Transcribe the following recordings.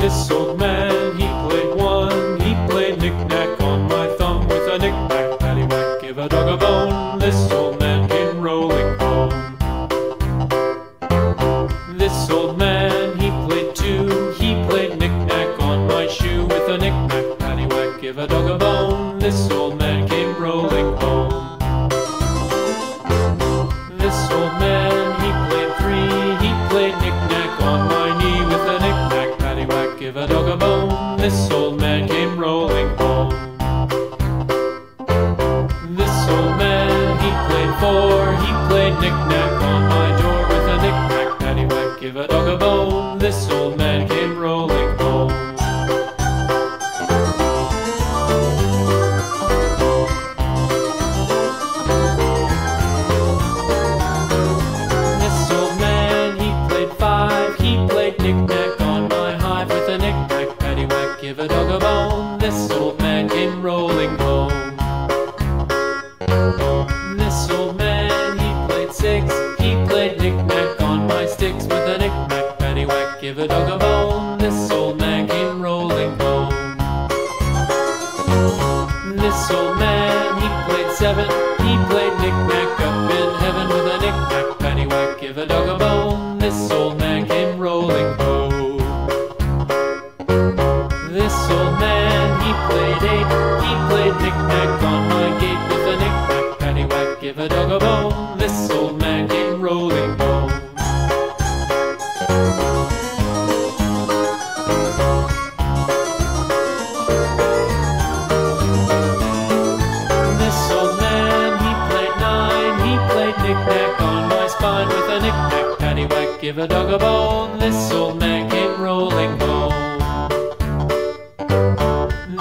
This old man, he played one. He played knick-knack on my thumb with a knick-knack, paddywhack, give a dog a bone. This old man came rolling home. This old man, he played two. He played knick-knack on my shoe with a knick-knack, paddywhack, give a dog a bone. This old man came rolling home. This old man, he played three. He played knick-knack on my knee with a knick-knack, paddywhack, give a dog a bone. This old man came rolling home. This old man, he played four. He played knick-knack on my door with a knick-knack, paddywhack, give a dog a bone. This old man came rolling home. This old man, he played five. He played knick-knack on my hive with a knick-knack, paddywhack, give a dog a bone. This old man came rolling home. This old man, he played six. He played knick-knack on my sticks with a knick-knack, paddywhack, give a dog a bone. This old man came rolling home. This old man, he played seven. He played knick-knack up in heaven with a knick-knack, paddywhack, give a dog a bone. This old man came rolling home. This old man, he played eight. He played knick-knack on my gate with a knick-knack, paddywhack, give a dog a bone. This old man came rolling home. This old man, he played nine. He played knick-knack on my spine with a knick-knack, paddywhack, give a dog a bone. This old man came rolling home.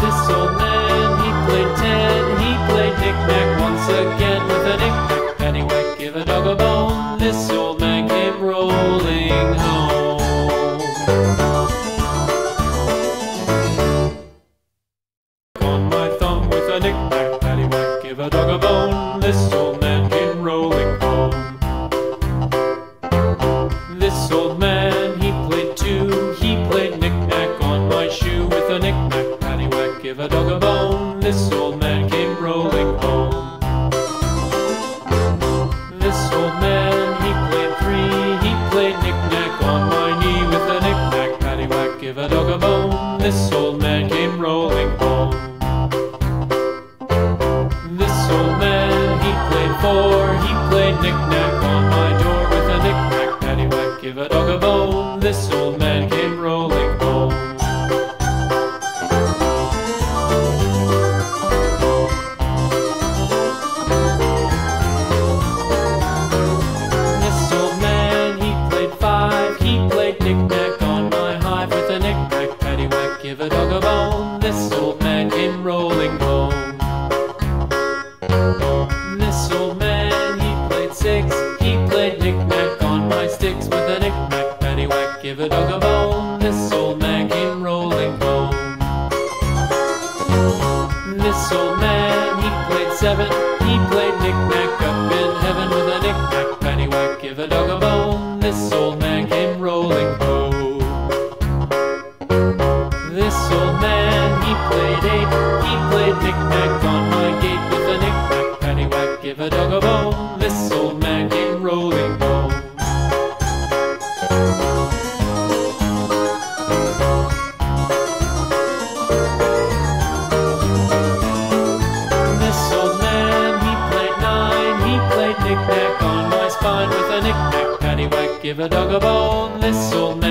This old man, he played ten. He played knick-knack once again with a knick-knack, paddywhack, give a dog a bone. This old man came rolling home. On my thumb with a knick-knack, paddywhack, give a dog a bone. This old man came rolling home. This old man, he played two. He played knick-knack on my shoe with a knick-knack, paddywhack, give a dog a bone. This old man came rolling home. This old man, he played three. He played knick-knack on my knee with a knick-knack, paddywhack, give a dog a bone. This old man came rolling home. This old man, he played four. He played knick-knack on my door with a knick-knack, paddywhack, give a dog a bone. This old man came rolling home. This old man, he played five. He played knick-knack on my hive with a knick-knack, paddywhack, give a dog a bone. This old man came rolling home. This old man, he played six. He played knick-knack on my sticks with a knick-knack, paddywhack, give a dog a bone. This old man came rolling home. This old man, he played seven. He played knick-knack up in heaven with a knick-knack, paddywhack, give a dog a bone. This old man came rolling home. This old man, he played eight. He played knick-knack on my gate with a knick-knack, paddywhack, give a dog a bone. This old man came rolling home. This old man, he played nine. He played knick-knack on my spine with a knick-knack, paddywhack, give a dog a bone. This old man